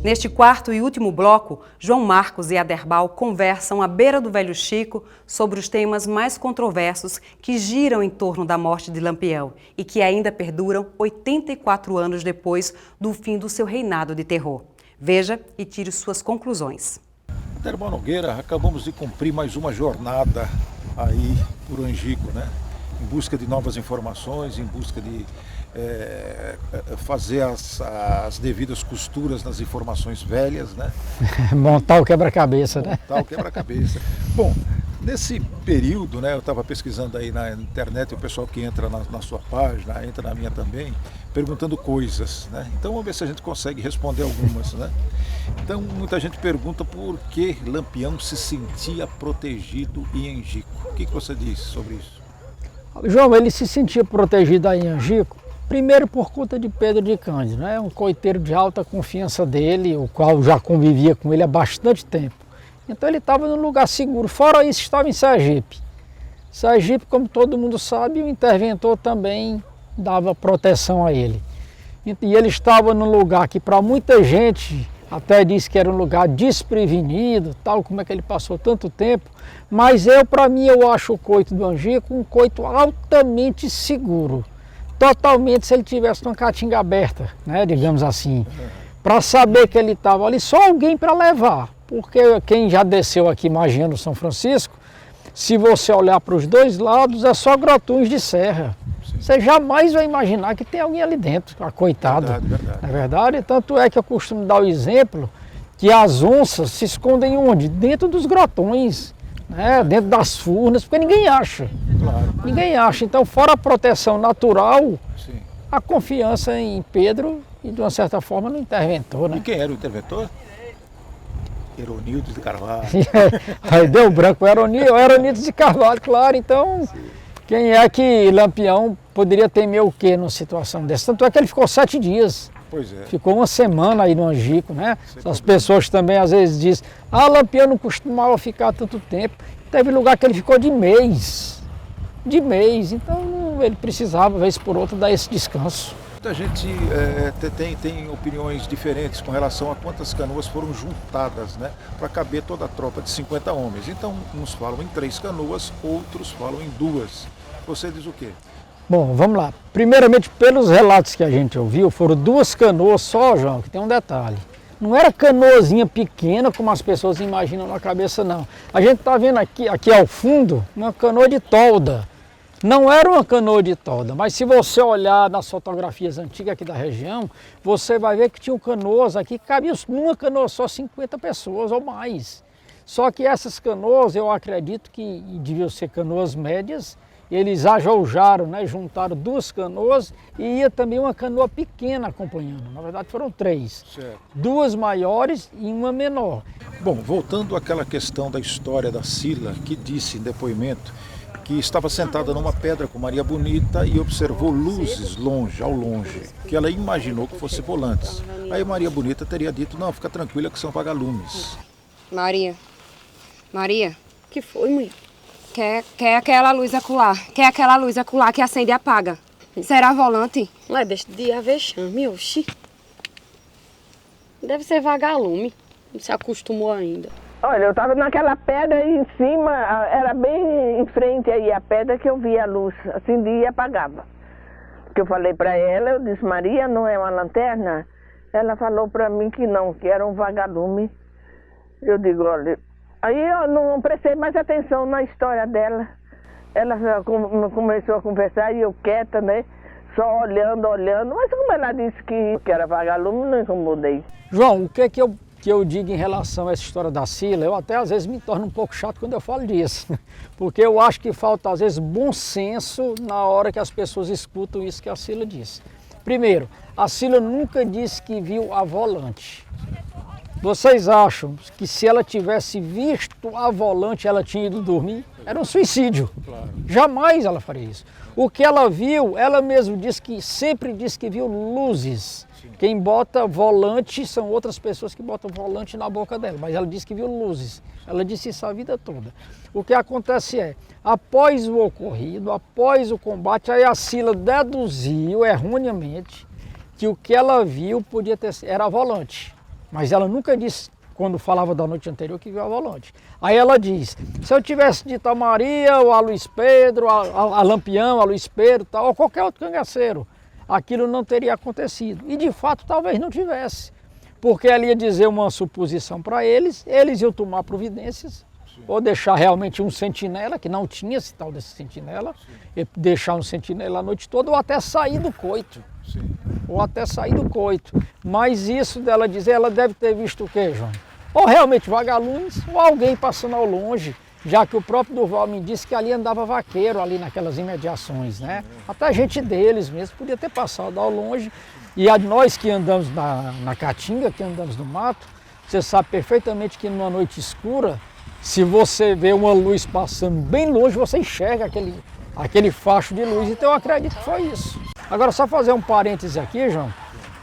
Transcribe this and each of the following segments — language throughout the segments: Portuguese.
Neste quarto e último bloco, João Marcos e Aderbal conversam à beira do Velho Chico sobre os temas mais controversos que giram em torno da morte de Lampião e que ainda perduram 84 anos depois do fim do seu reinado de terror. Veja e tire suas conclusões. Aderbal Nogueira, acabamos de cumprir mais uma jornada aí por Angico, né? Em busca de novas informações, em busca de fazer as devidas costuras nas informações velhas, né? Montar o quebra-cabeça, né? Montar o quebra-cabeça. Bom, nesse período, né, eu estava pesquisando aí na internet, o pessoal que entra na sua página, entra na minha também, perguntando coisas, né? Então vamos ver se a gente consegue responder algumas, né? Então muita gente pergunta por que Lampião se sentia protegido em Angico. O que você diz sobre isso? João, ele se sentia protegido aí em Angico, primeiro por conta de Pedro de Cândido, né? Um coiteiro de alta confiança dele, o qual já convivia com ele há bastante tempo. Então ele estava num lugar seguro. Fora isso, estava em Sergipe. Sergipe, como todo mundo sabe, o interventor também dava proteção a ele. E ele estava num lugar que para muita gente até disse que era um lugar desprevenido, tal, como é que ele passou tanto tempo. Mas para mim, eu acho o coito do Angico um coito altamente seguro. Totalmente se ele tivesse uma caatinga aberta, né, digamos assim. Para saber que ele estava ali, só alguém para levar. Porque quem já desceu aqui Magiano, São Francisco, se você olhar para os dois lados, é só grotões de serra. Sim. Você jamais vai imaginar que tem alguém ali dentro, coitado. Verdade. Não é verdade? Tanto é que eu costumo dar o exemplo que as onças se escondem onde? Dentro dos grotões, né? Dentro das furnas, porque ninguém acha. Claro. Ninguém acha. Então, fora a proteção natural, Sim. A confiança em Pedro e, de uma certa forma, no interventor, né? E quem era o interventor? Eronildo de Carvalho. Aí deu branco, Eronildo de Carvalho, claro. Então, sim. Quem é que Lampião poderia temer o quê numa situação dessa? Tanto é que ele ficou 7 dias. Pois é. Ficou uma semana aí no Angico, né? As pessoas também às vezes dizem, Lampião não costumava ficar tanto tempo. Teve lugar que ele ficou de mês. Então ele precisava, vez por outra, dar esse descanso. Muita gente tem opiniões diferentes com relação a quantas canoas foram juntadas, né, para caber toda a tropa de 50 homens. Então, uns falam em 3 canoas, outros falam em 2. Você diz o quê? Bom, vamos lá. Primeiramente, pelos relatos que a gente ouviu, foram 2 canoas só, João, que tem um detalhe. Não era canoazinha pequena, como as pessoas imaginam na cabeça, não. A gente está vendo aqui ao fundo, uma canoa de tolda. Não era uma canoa de tolda, mas se você olhar nas fotografias antigas aqui da região, você vai ver que tinham canoas aqui que cabiam numa canoa só 50 pessoas ou mais. Só que essas canoas, eu acredito que deviam ser canoas médias, eles ajoujaram, né, juntaram 2 canoas e ia também uma canoa pequena acompanhando. Na verdade foram 3. Certo. 2 maiores e uma menor. Bom, voltando àquela questão da história da Sila, que disse em depoimento que estava sentada numa pedra com Maria Bonita e observou luzes ao longe, que ela imaginou que fossem volantes. Aí Maria Bonita teria dito, não, fica tranquila que são vagalumes. Maria, Que foi, mãe? quer aquela luz acolá, que acende e apaga. Será volante? Mas deixa de avexame, oxi. Deve ser vagalume, não se acostumou ainda. Olha, eu estava naquela pedra aí em cima, era bem em frente aí a pedra que eu via a luz, acendia e apagava. Que eu falei para ela, eu disse, Maria, não é uma lanterna? Ela falou para mim que não, que era um vagalume. Eu digo, olha, aí eu não prestei mais atenção na história dela. Ela começou a conversar e eu quieta, né? Só olhando, mas como ela disse que era vagalume, não incomodei. João, o que eu digo em relação a essa história da Sila, eu até às vezes me torno um pouco chato quando eu falo disso, porque eu acho que falta às vezes bom senso na hora que as pessoas escutam isso que a Sila disse. Primeiro, a Sila nunca disse que viu a volante. Vocês acham que se ela tivesse visto a volante ela tinha ido dormir? Era um suicídio. Claro. Jamais ela faria isso. O que ela viu, ela mesma sempre disse que viu luzes. Quem bota volante são outras pessoas que botam volante na boca dela, mas ela disse que viu luzes. Ela disse isso a vida toda. O que acontece é, após o ocorrido, após o combate, aí a Sila deduziu erroneamente que o que ela viu era volante. Mas ela nunca disse, quando falava da noite anterior, que viu a volante. Aí ela diz, se eu tivesse dito a Maria, ou a Luiz Pedro, a Lampião, a Luiz Pedro, tal, ou qualquer outro cangaceiro, aquilo não teria acontecido. E de fato talvez não tivesse. Porque ela ia dizer uma suposição para eles iam tomar providências, ou deixar realmente um sentinela, que não tinha esse tal desse sentinela, e deixar um sentinela a noite toda, ou até sair do coito. Sim. Ou até sair do coito. Mas isso dela dizer, ela deve ter visto o quê, João? Ou realmente vagalumes, ou alguém passando ao longe, já que o próprio Durval me disse que ali andava vaqueiro, ali naquelas imediações, né? Até gente deles mesmo podia ter passado ao longe. E a nós que andamos na caatinga, que andamos no mato, você sabe perfeitamente que numa noite escura, se você vê uma luz passando bem longe, você enxerga aquele facho de luz. Então eu acredito que foi isso. Agora só fazer um parêntese aqui, João.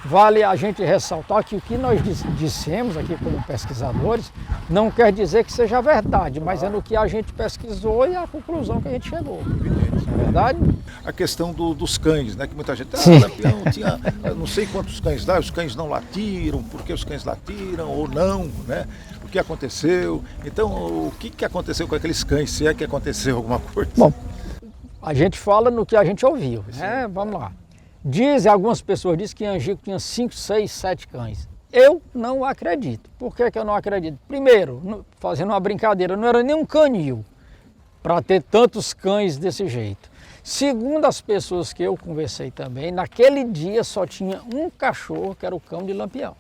Vale a gente ressaltar que o que nós dissemos aqui como pesquisadores não quer dizer que seja verdade, mas é no que a gente pesquisou e a conclusão que a gente chegou. Não é verdade? A questão dos cães, né? Que muita gente, Lampião tinha não sei quantos cães lá, os cães não latiram, por que os cães latiram ou não, né? O que aconteceu? Então, o que aconteceu com aqueles cães, se é que aconteceu alguma coisa? Bom, a gente fala no que a gente ouviu, né? Vamos lá. Algumas pessoas dizem que em Angico tinha 5, 6, 7 cães. Eu não acredito. Por que eu não acredito? Primeiro, fazendo uma brincadeira, não era nem um canil para ter tantos cães desse jeito. Segundo as pessoas que eu conversei também, naquele dia só tinha um cachorro, que era o cão de Lampião.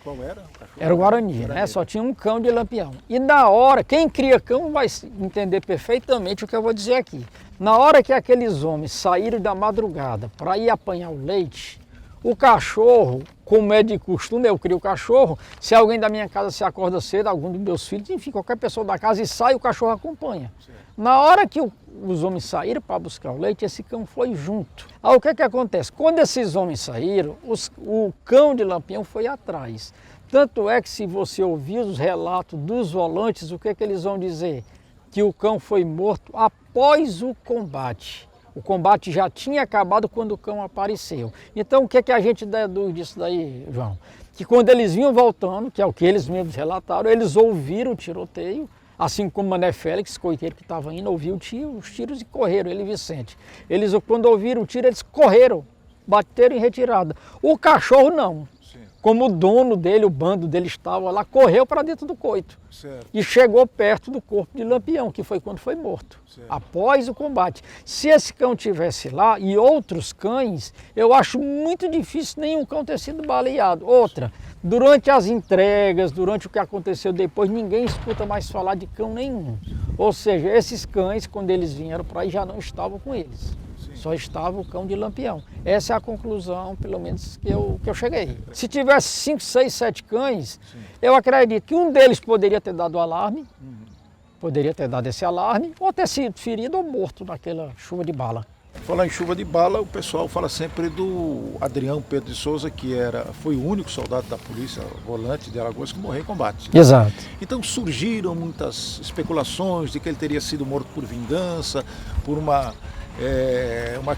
Qual era? Era o Guarani, né? Só tinha um cão de Lampião. E na hora, quem cria cão vai entender perfeitamente o que eu vou dizer aqui. Na hora que aqueles homens saíram da madrugada para ir apanhar o leite, o cachorro, como é de costume, eu crio o cachorro, se alguém da minha casa se acorda cedo, algum dos meus filhos, enfim, qualquer pessoa da casa e sai, o cachorro acompanha. Sim. Na hora que os homens saíram para buscar o leite, esse cão foi junto. Aí o que acontece? Quando esses homens saíram, o cão de Lampião foi atrás. Tanto é que se você ouvir os relatos dos volantes, o que eles vão dizer? Que o cão foi morto após o combate. O combate já tinha acabado quando o cão apareceu. Então o que a gente deduz disso daí, João? Que quando eles vinham voltando, que é o que eles mesmos relataram, eles ouviram o tiroteio, assim como o Mané Félix, coiteiro que estava indo, ouviu os tiros e correram, ele e Vicente. Eles, quando ouviram o tiro, eles correram, bateram em retirada. O cachorro não. Como o dono dele, o bando dele estava lá, correu para dentro do coito. Certo. E chegou perto do corpo de Lampião, que foi quando foi morto, certo, após o combate. Se esse cão tivesse lá e outros cães, eu acho muito difícil nenhum cão ter sido baleado. Outra, durante as entregas, durante o que aconteceu depois, ninguém escuta mais falar de cão nenhum. Ou seja, esses cães, quando eles vieram para aí, já não estavam com eles. Só estava o cão de Lampião. Essa é a conclusão, pelo menos, que eu cheguei. Se tivesse 5, 6, 7 cães, sim, eu acredito que um deles poderia ter dado alarme, poderia ter dado esse alarme, ou ter sido ferido ou morto naquela chuva de bala. Falar em chuva de bala, o pessoal fala sempre do Adrião Pedro de Souza, que foi o único soldado da polícia volante de Alagoas que morreu em combate. Exato. Então surgiram muitas especulações de que ele teria sido morto por vingança, por uma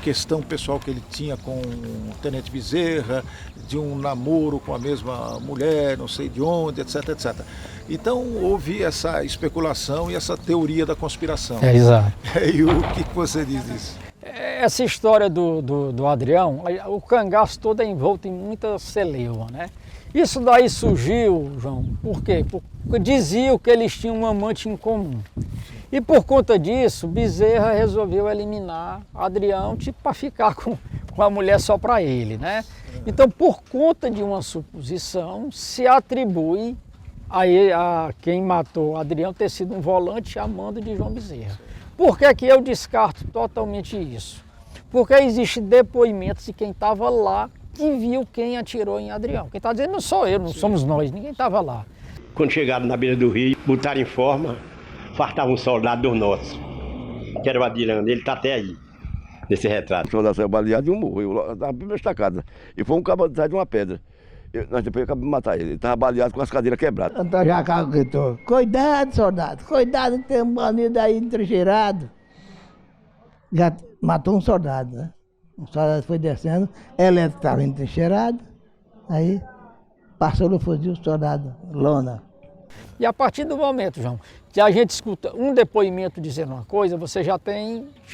questão pessoal que ele tinha com o Tenente Bezerra, de um namoro com a mesma mulher, não sei de onde, etc, etc. Então houve essa especulação e essa teoria da conspiração. Exato. E o que você diz disso? Essa história do Adrião, o cangaço todo é envolto em muita celeuma, né? Isso daí surgiu, João, por quê? Porque diziam que eles tinham um amante em comum. E por conta disso, Bezerra resolveu eliminar Adrião, tipo, para ficar com a mulher só para ele, né? Então, por conta de uma suposição, se atribui a quem matou Adrião ter sido um volante a mando de João Bezerra. Por que eu descarto totalmente isso? Porque existem depoimentos de quem estava lá que viu quem atirou em Adrião. Quem está dizendo não sou eu, não somos nós, ninguém estava lá. Quando chegaram na beira do rio, botaram em forma, faltava um soldado dos nossos, que era o Adriano, ele está até aí, nesse retrato. O soldado saiu baleado e um morreu, na primeira estacada. E foi um cabo atrás de uma pedra. Nós depois acabamos de matar ele está baleado com as cadeiras quebradas. Antônio Jacal gritou: cuidado, soldado, cuidado que tem um bandido aí entrincheirado. Já matou um soldado, né? O soldado foi descendo, ela estava entrincheirada, aí Passou no fuzil, soldado, lona. E a partir do momento, João, que a gente escuta um depoimento dizendo uma coisa, você já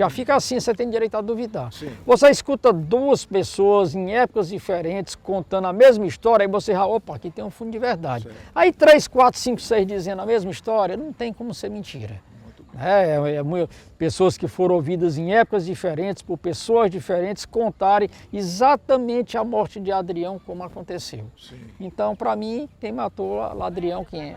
fica assim, você tem direito a duvidar. Sim. Você escuta duas pessoas em épocas diferentes contando a mesma história, aí você já, opa, aqui tem um fundo de verdade. Certo. Aí 3, 4, 5, 6 dizendo a mesma história, não tem como ser mentira. Pessoas que foram ouvidas em épocas diferentes, por pessoas diferentes, contarem exatamente a morte de Adrião como aconteceu. Sim. Então, para mim, quem matou o Adrião, quem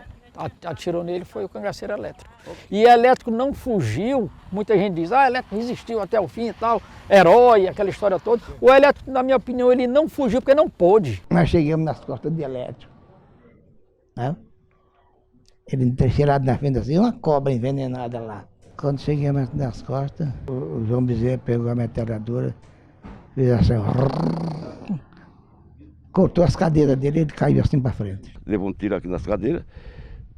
atirou nele foi o cangaceiro elétrico. E elétrico não fugiu, muita gente diz, elétrico resistiu até o fim e tal, herói, aquela história toda. O elétrico, na minha opinião, ele não fugiu porque não pôde. Nós chegamos nas costas de elétrico, né? Ele entrincheirado na frente assim, uma cobra envenenada lá. Quando chegamos nas costas, o João Bezerra pegou a metralhadora, fez assim, cortou as cadeiras dele e ele caiu assim para frente. Levou um tiro aqui nas cadeiras,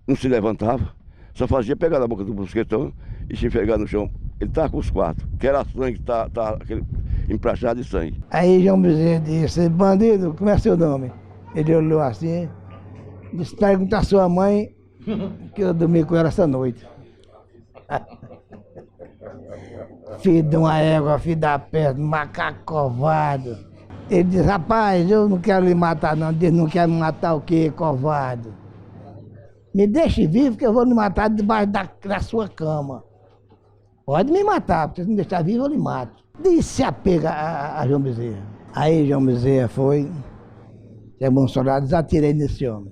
não se levantava, só fazia pegar na boca do mosquetão e se pegar no chão. Ele estava com os 4, que era sangue, aquele emprachado de sangue. Aí João Bezerra disse, bandido, como é seu nome? Ele olhou assim, disse, pergunta à sua mãe que eu dormi com ela essa noite. Filho de uma égua, filho da peste, macaco covarde. Ele disse, rapaz, eu não quero lhe matar não. Ele disse, não quero me matar o quê, covarde? Me deixe vivo que eu vou lhe matar debaixo da sua cama. Pode me matar, porque se me deixar vivo eu lhe mato. Disse apega a João Bezerra. Aí João Bezerra foi, chamou um soldado, desatirei nesse homem.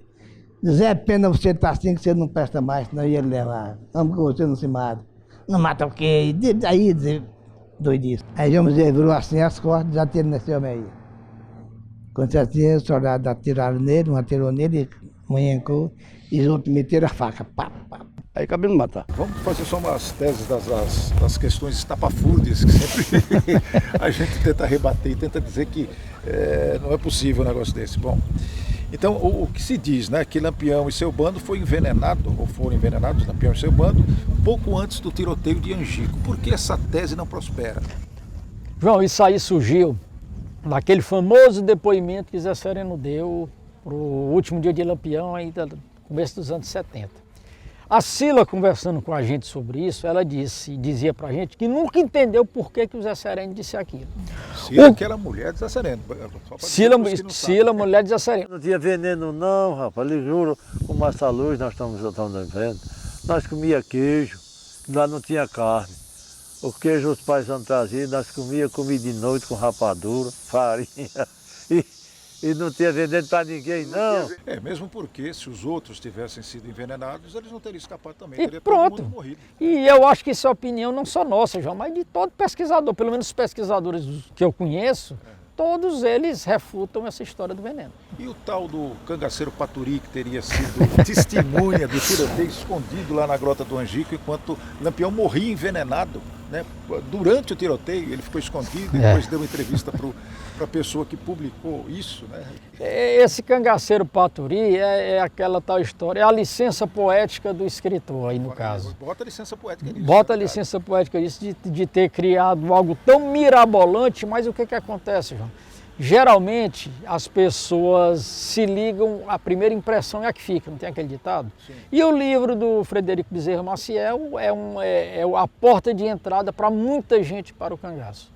Zé, é pena você estar assim que você não presta mais, senão ia lhe levar. Vamos com você, não se mata. Não mata o quê? Aí dizer doidice. Aí João Bezerra virou assim as costas, desatirei nesse homem aí. Quando você atira, os soldados atiraram nele, um atirou nele, manhancou, e os outros meteram a faca. Pá, pá. Aí acabei de matar. Vamos fazer só umas teses das questões estapafúrdias, que sempre a gente tenta rebater e tenta dizer que não é possível um negócio desse. Bom, então o que se diz, né, que Lampião e seu bando foi envenenado, ou foram envenenados, Lampião e seu bando, pouco antes do tiroteio de Angico. Por que essa tese não prospera? João, isso aí surgiu naquele famoso depoimento que Zé Sereno deu para o último dia de Lampião, ainda no começo dos anos 70. A Cila, conversando com a gente sobre isso, ela dizia pra gente que entendeu por que o Zé Sereno disse aquilo. Cila, que era mulher de Zé Sereno. Cila, mulher de Zé Sereno. Não tinha veneno não, rapaz, lhe juro, com essa luz nós estamos vendo. Nós comia queijo, lá não tinha carne. O queijo os pais não traziam, nós comia de noite com rapadura, farinha. E não tinha veneno para ninguém, não. Mesmo porque se os outros tivessem sido envenenados, eles não teriam escapado também. E teria pronto. todo mundo morrido. E eu acho que isso é opinião não só nossa, João, mas de todo pesquisador. Pelo menos os pesquisadores que eu conheço, todos eles refutam essa história do veneno. E o tal do cangaceiro Paturi, que teria sido testemunha do tiroteio escondido lá na Grota do Angico, enquanto Lampião morria envenenado, né? Durante o tiroteio, ele ficou escondido e depois deu uma entrevista para a pessoa que publicou isso, né? Esse cangaceiro Paturi é aquela tal história, é a licença poética do escritor aí no caso. Bota a licença poética nisso. Bota a licença poética nisso de ter criado algo tão mirabolante, mas o que acontece, João? Geralmente as pessoas se ligam, a primeira impressão é a que fica, não tem aquele ditado? Sim. E o livro do Frederico Bezerra Maciel é a porta de entrada para muita gente para o cangaço.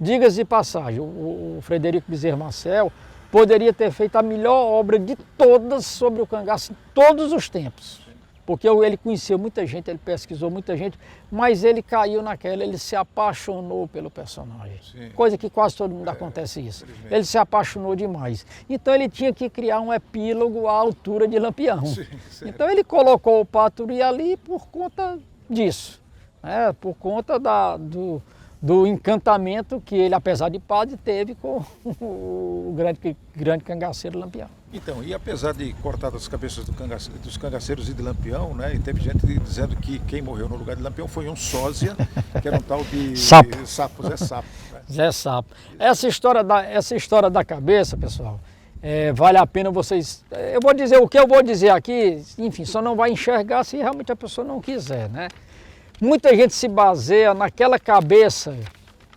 Diga-se de passagem, o Frederico Bezerra Maciel poderia ter feito a melhor obra de todas sobre o cangaço em todos os tempos. Porque ele conheceu muita gente, ele pesquisou muita gente, mas ele caiu naquela, ele se apaixonou pelo personagem. Sim. Coisa que quase todo mundo acontece isso. Ele se apaixonou demais. Então ele tinha que criar um epílogo à altura de Lampião. Sim, então ele colocou o Paturi ali por conta disso, né? Por conta do encantamento que ele, apesar de padre, teve com o grande cangaceiro Lampião. Então, e apesar de cortar as cabeças dos cangaceiros e de Lampião, né, e teve gente dizendo que quem morreu no lugar de Lampião foi um sósia, que era um tal de Zé Sapo. Né? Zé Sapo. Essa história da cabeça, pessoal, vale a pena vocês... Eu vou dizer o que eu vou dizer aqui, enfim, só não vai enxergar se realmente a pessoa não quiser, né? Muita gente se baseia naquela cabeça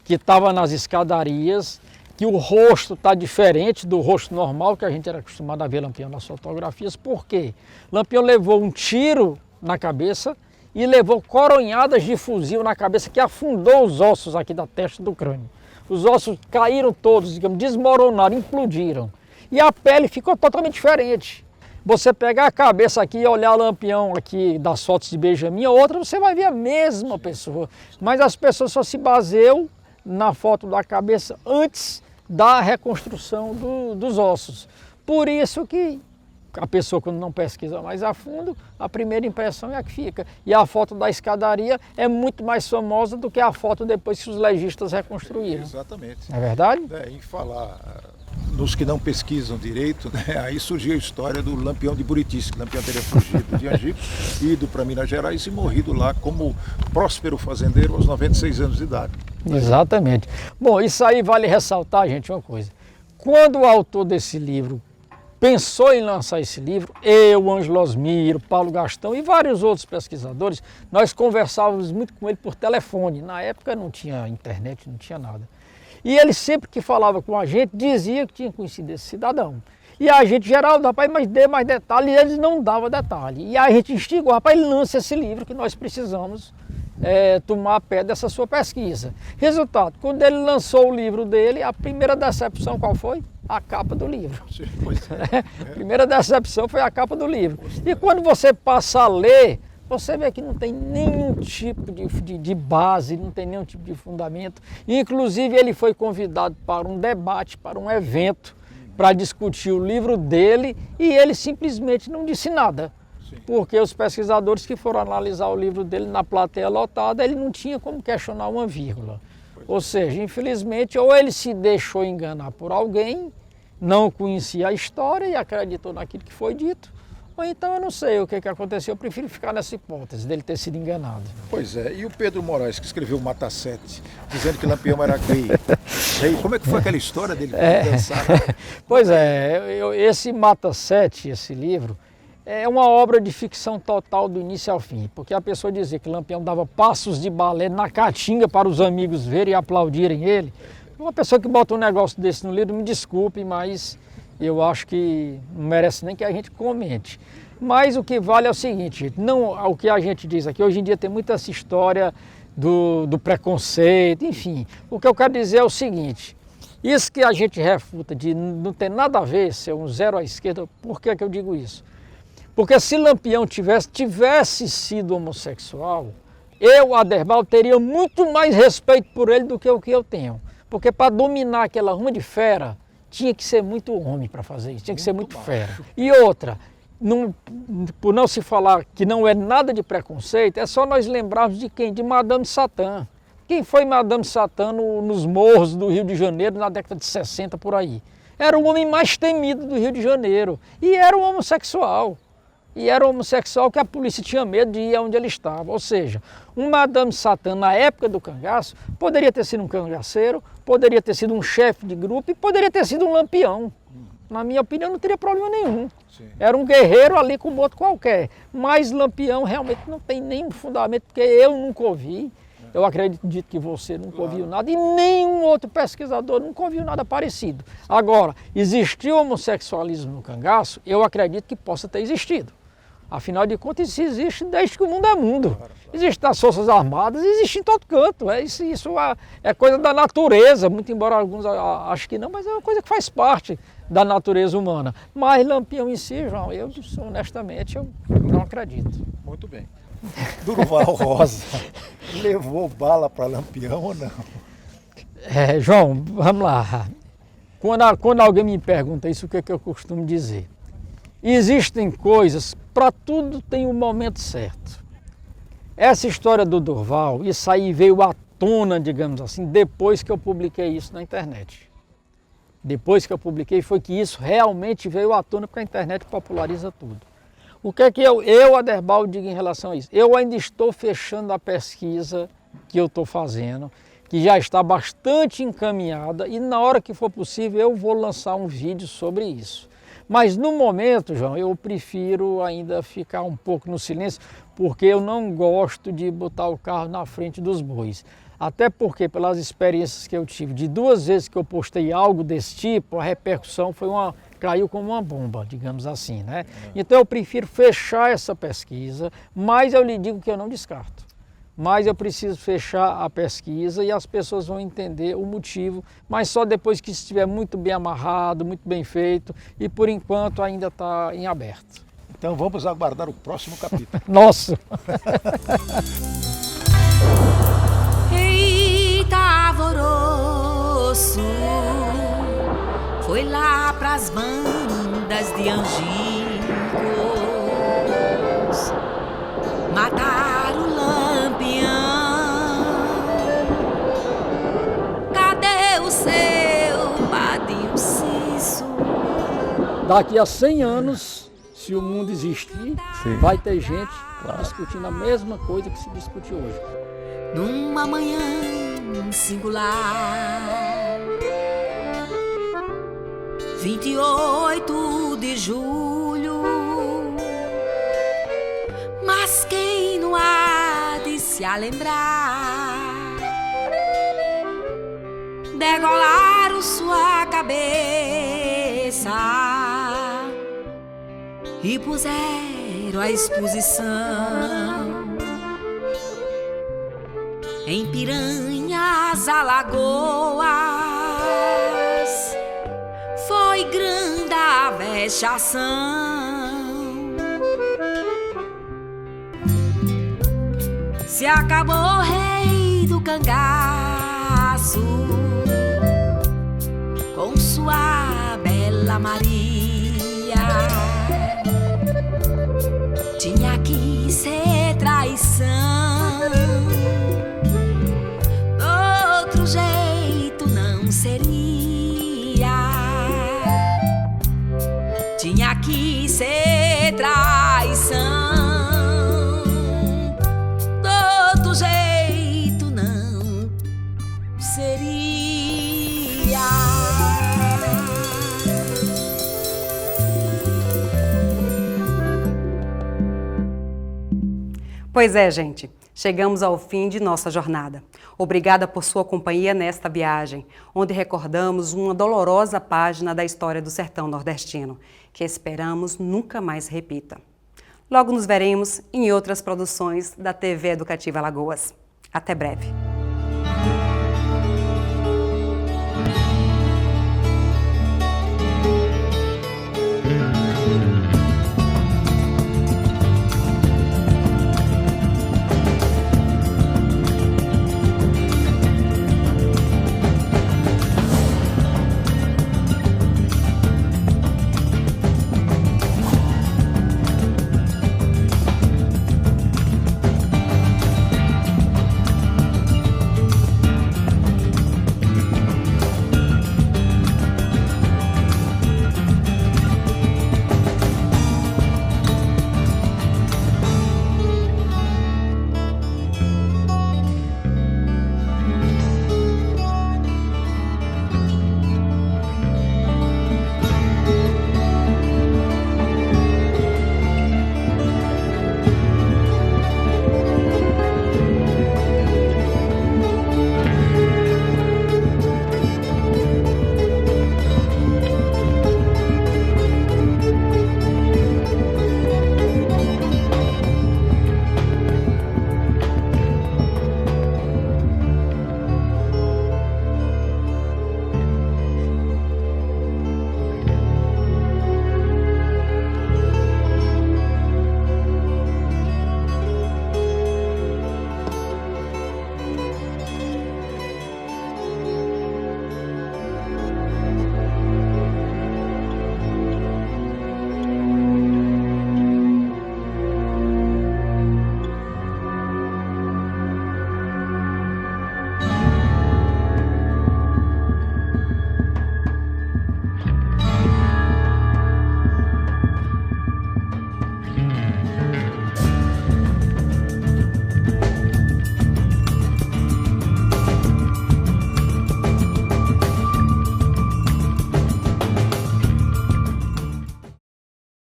que estava nas escadarias, que o rosto está diferente do rosto normal que a gente era acostumado a ver Lampião nas fotografias. Por quê? Lampião levou um tiro na cabeça e levou coronhadas de fuzil na cabeça que afundou os ossos aqui da testa do crânio. Os ossos caíram todos, digamos, desmoronaram, implodiram. E a pele ficou totalmente diferente. Você pegar a cabeça aqui e olhar Lampião aqui das fotos de Benjamin, a outra você vai ver a mesma pessoa. Mas as pessoas só se baseiam na foto da cabeça antes da reconstrução dos ossos. Por isso que a pessoa, quando não pesquisa mais a fundo, a primeira impressão é a que fica. E a foto da escadaria é muito mais famosa do que a foto depois que os legistas reconstruíram. Exatamente. É verdade? Em falar nos que não pesquisam direito, né, aí surgiu a história do Lampião de Buritice, que Lampião teria fugido de Angico, ido para Minas Gerais e morrido lá como próspero fazendeiro aos 96 anos de idade. Exatamente. Bom, isso aí vale ressaltar, gente, uma coisa. Quando o autor desse livro pensou em lançar esse livro, eu, Ângelo Osmiro, Paulo Gastão e vários outros pesquisadores, nós conversávamos muito com ele por telefone. Na época não tinha internet, não tinha nada. E ele sempre que falava com a gente, dizia que tinha conhecido esse cidadão. E a gente, Geraldo, rapaz, mas dê mais detalhe, e eles não davam detalhe. E a gente instigou, rapaz, lança esse livro que nós precisamos tomar pé dessa sua pesquisa. Resultado, quando ele lançou o livro dele, a primeira decepção qual foi? A capa do livro. A primeira decepção foi a capa do livro. E quando você passa a ler, você vê que não tem nenhum tipo de base, não tem nenhum tipo de fundamento. Inclusive ele foi convidado para um debate, para um evento, para discutir o livro dele e ele simplesmente não disse nada. Porque os pesquisadores que foram analisar o livro dele na plateia lotada, ele não tinha como questionar uma vírgula. Ou seja, infelizmente, ou ele se deixou enganar por alguém, não conhecia a história e acreditou naquilo que foi dito, ou então eu não sei o que aconteceu, eu prefiro ficar nessa hipótese dele ter sido enganado. Pois é, e o Pedro Moraes, que escreveu o Mata Sete, dizendo que Lampião era gay. E aí, como é que foi aquela história dele dançar? Pois é, esse Mata Sete, esse livro, é uma obra de ficção total do início ao fim, porque a pessoa dizia que Lampião dava passos de balé na caatinga para os amigos verem e aplaudirem ele. Uma pessoa que bota um negócio desse no livro, me desculpe, mas eu acho que não merece nem que a gente comente. Mas o que vale é o seguinte, não, o que a gente diz aqui, hoje em dia tem muita essa história do preconceito, enfim. O que eu quero dizer é o seguinte, isso que a gente refuta de não ter nada a ver, ser um zero à esquerda, por que eu digo isso? Porque se Lampião tivesse sido homossexual, eu, Aderbal, teria muito mais respeito por ele do que o que eu tenho. Porque para dominar aquela ruma de fera, tinha que ser muito homem para fazer isso, tinha que ser muito fera. E outra, por não se falar que não é nada de preconceito, é só nós lembrarmos de quem? De Madame Satã. Quem foi Madame Satã nos morros do Rio de Janeiro na década de 60 por aí? Era o homem mais temido do Rio de Janeiro e era um homossexual. E era um homossexual que a polícia tinha medo de ir onde ele estava. Ou seja, um Madame Satã na época do cangaço poderia ter sido um cangaceiro, poderia ter sido um chefe de grupo e poderia ter sido um lampião. Na minha opinião, não teria problema nenhum. Sim. Era um guerreiro ali como outro qualquer. Mas Lampião realmente não tem nenhum fundamento, porque eu nunca ouvi. Eu acredito que você nunca ouviu nada e nenhum outro pesquisador nunca ouviu nada parecido. Agora, existiu homossexualismo no cangaço? Eu acredito que possa ter existido. Afinal de contas, isso existe desde que o mundo é mundo. Existe nas Forças Armadas, existe em todo canto. Isso é coisa da natureza, muito embora alguns achem que não, mas é uma coisa que faz parte da natureza humana. Mas Lampião em si, João, eu honestamente eu não acredito. Muito bem. Durval Rosa levou bala para Lampião ou não? João, vamos lá. Quando alguém me pergunta isso, o que é que eu costumo dizer? Existem coisas, para tudo tem um momento certo. Essa história do Durval, isso aí veio à tona, digamos assim, depois que eu publiquei isso na internet. Depois que eu publiquei foi que isso realmente veio à tona, porque a internet populariza tudo. O que é que eu Aderbal, digo em relação a isso? Eu ainda estou fechando a pesquisa que eu estou fazendo, que já está bastante encaminhada e na hora que for possível eu vou lançar um vídeo sobre isso. Mas no momento, João, eu prefiro ainda ficar um pouco no silêncio, porque eu não gosto de botar o carro na frente dos bois. Até porque, pelas experiências que eu tive, de 2 vezes que eu postei algo desse tipo, a repercussão caiu como uma bomba, digamos assim, né? Então eu prefiro fechar essa pesquisa, mas eu lhe digo que eu não descarto. Mas eu preciso fechar a pesquisa e as pessoas vão entender o motivo, mas só depois que estiver muito bem amarrado, muito bem feito, e por enquanto ainda está em aberto. Então vamos aguardar o próximo capítulo. Nossa! Eita, alvoroço, foi lá pras bandas de anjicos, mataram o Lampião. Cadê o seu padinho Cício? Daqui a 100 anos, se o mundo existir, vai ter gente discutindo a mesma coisa que se discute hoje. Numa manhã singular, 28 de julho, mas quem não há de se lembrar, degolaram sua cabeça e puseram a exposição em Piranhas, Alagoas. Foi grande a vexação. Se acabou o rei do cangaço com sua bela Maria, tinha que ser traição. Do outro jeito não seria. Tinha que ser traição. Do outro jeito não seria. Pois é, gente. Chegamos ao fim de nossa jornada. Obrigada por sua companhia nesta viagem, onde recordamos uma dolorosa página da história do sertão nordestino, que esperamos nunca mais repita. Logo nos veremos em outras produções da TV Educativa Alagoas. Até breve.